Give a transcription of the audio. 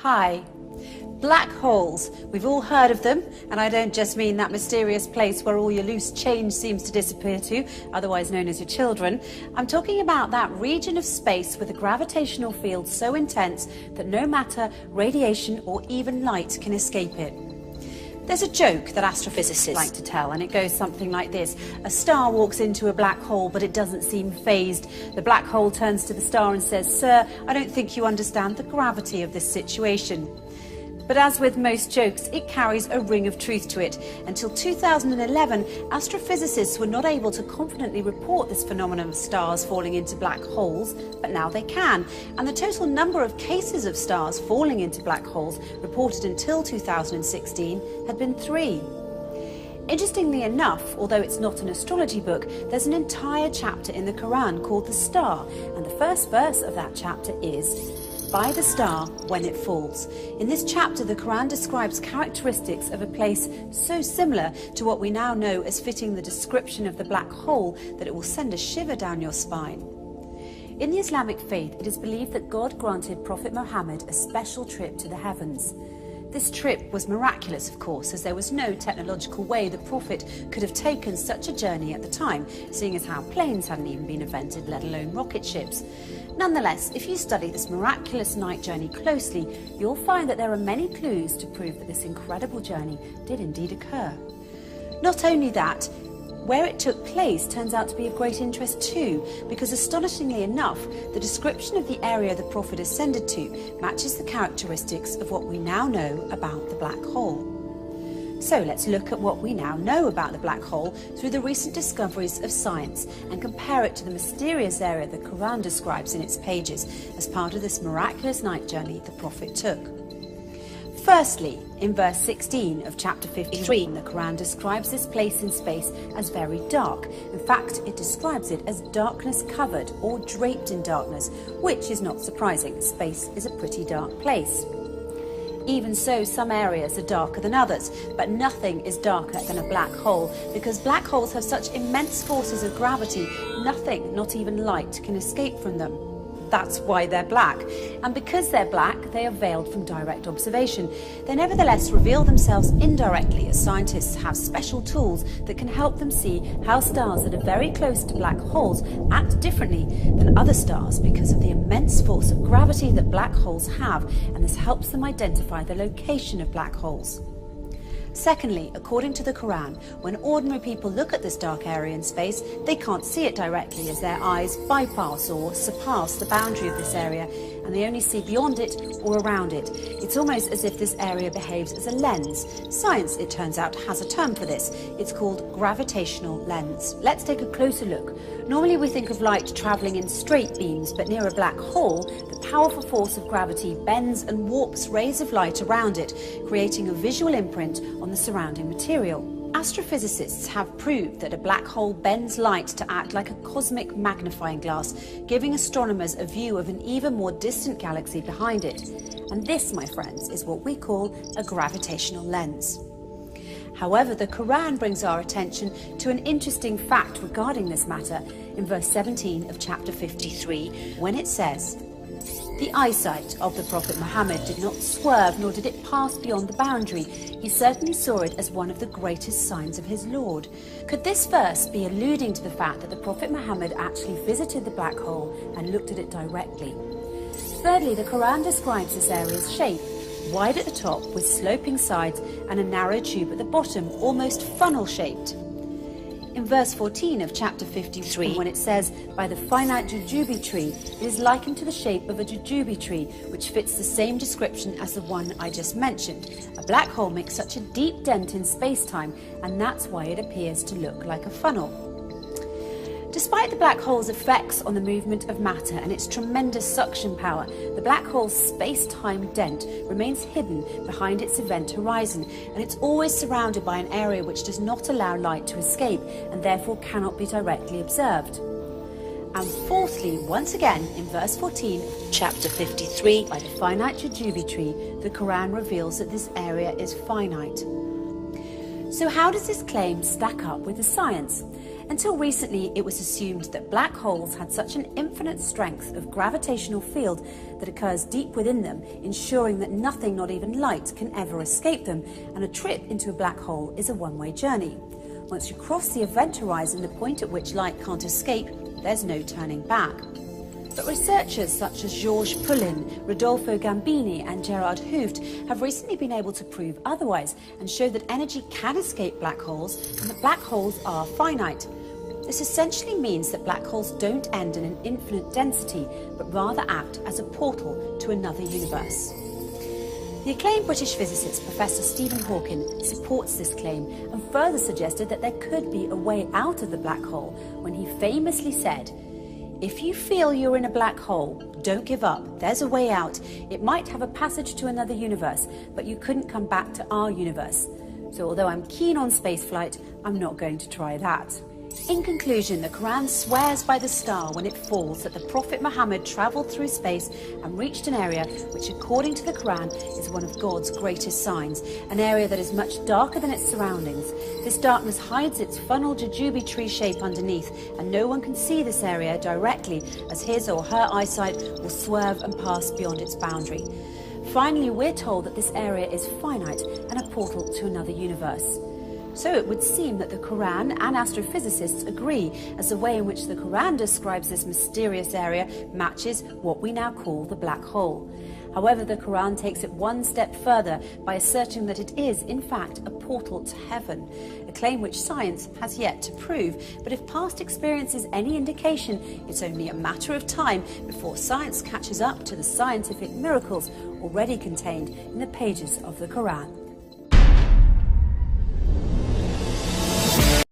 Hi. Black holes. We've all heard of them, and I don't just mean that mysterious place where all your loose change seems to disappear to, otherwise known as your children. I'm talking about that region of space with a gravitational field so intense that no matter, radiation, or even light can escape it. There's a joke that astrophysicists like to tell, and it goes something like this. A star walks into a black hole, but it doesn't seem phased. The black hole turns to the star and says, "Sir, I don't think you understand the gravity of this situation." But as with most jokes, it carries a ring of truth to it. Until 2011, astrophysicists were not able to confidently report this phenomenon of stars falling into black holes, but now they can. And the total number of cases of stars falling into black holes reported until 2016 had been 3. Interestingly enough, although it's not an astrology book, there's an entire chapter in the Quran called The Star, and the first verse of that chapter is, "By the star when it falls." In this chapter, the Quran describes characteristics of a place so similar to what we now know as fitting the description of the black hole that it will send a shiver down your spine. In the Islamic faith, it is believed that God granted Prophet Muhammad a special trip to the heavens. This trip was miraculous, of course, as there was no technological way the Prophet could have taken such a journey at the time, seeing as how planes hadn't even been invented, let alone rocket ships. Nonetheless, if you study this miraculous night journey closely, you'll find that there are many clues to prove that this incredible journey did indeed occur. Not only that, where it took place turns out to be of great interest too, because astonishingly enough, the description of the area the Prophet ascended to matches the characteristics of what we now know about the black hole. So let's look at what we now know about the black hole through the recent discoveries of science and compare it to the mysterious area the Quran describes in its pages as part of this miraculous night journey the Prophet took. Firstly, in verse 16 of chapter 53, the Quran describes this place in space as very dark. In fact, it describes it as darkness covered or draped in darkness, which is not surprising. Space is a pretty dark place. Even so, some areas are darker than others, but nothing is darker than a black hole, because black holes have such immense forces of gravity, nothing, not even light, can escape from them. That's why they're black. And because they're black, they are veiled from direct observation. They nevertheless reveal themselves indirectly, as scientists have special tools that can help them see how stars that are very close to black holes act differently than other stars because of the immense force of gravity that black holes have, and this helps them identify the location of black holes. Secondly, according to the Quran, when ordinary people look at this dark area in space, they can't see it directly as their eyes bypass or surpass the boundary of this area, and they only see beyond it or around it. It's almost as if this area behaves as a lens. Science, it turns out, has a term for this. It's called gravitational lens. Let's take a closer look. Normally we think of light travelling in straight beams, but near a black hole, the powerful force of gravity bends and warps rays of light around it, creating a visual imprint on the surrounding material. Astrophysicists have proved that a black hole bends light to act like a cosmic magnifying glass, giving astronomers a view of an even more distant galaxy behind it. And this, my friends, is what we call a gravitational lens. However, the Quran brings our attention to an interesting fact regarding this matter in verse 17 of chapter 53, when it says, "The eyesight of the Prophet Muhammad did not swerve, nor did it pass beyond the boundary. He certainly saw it as one of the greatest signs of his Lord." Could this verse be alluding to the fact that the Prophet Muhammad actually visited the black hole and looked at it directly? Thirdly, the Quran describes this area's shape, wide at the top with sloping sides and a narrow tube at the bottom, almost funnel-shaped. In verse 14 of chapter 53, when it says, "By the finite jujube tree," it is likened to the shape of a jujube tree, which fits the same description as the one I just mentioned. A black hole makes such a deep dent in space-time, and that's why it appears to look like a funnel. Despite the black hole's effects on the movement of matter and its tremendous suction power, the black hole's space-time dent remains hidden behind its event horizon, and it's always surrounded by an area which does not allow light to escape and therefore cannot be directly observed. And fourthly, once again, in verse 14 of chapter 53, by the finite jujube tree, the Quran reveals that this area is finite. So how does this claim stack up with the science? Until recently, it was assumed that black holes had such an infinite strength of gravitational field that occurs deep within them, ensuring that nothing, not even light, can ever escape them, and a trip into a black hole is a one-way journey. Once you cross the event horizon, the point at which light can't escape, there's no turning back. But researchers such as Georges Poulin, Rodolfo Gambini and Gerard Hooft have recently been able to prove otherwise and show that energy can escape black holes and that black holes are finite. This essentially means that black holes don't end in an infinite density, but rather act as a portal to another universe. The acclaimed British physicist Professor Stephen Hawking supports this claim and further suggested that there could be a way out of the black hole when he famously said, "If you feel you're in a black hole, don't give up. There's a way out. It might have a passage to another universe, but you couldn't come back to our universe. So although I'm keen on spaceflight, I'm not going to try that." In conclusion, the Quran swears by the star when it falls that the Prophet Muhammad travelled through space and reached an area which, according to the Quran, is one of God's greatest signs, an area that is much darker than its surroundings. This darkness hides its funnel jujube tree shape underneath, and no one can see this area directly, as his or her eyesight will swerve and pass beyond its boundary. Finally, we're told that this area is finite and a portal to another universe. So it would seem that the Quran and astrophysicists agree, as the way in which the Quran describes this mysterious area matches what we now call the black hole. However, the Quran takes it one step further by asserting that it is, in fact, a portal to heaven, a claim which science has yet to prove. But if past experience is any indication, it's only a matter of time before science catches up to the scientific miracles already contained in the pages of the Quran.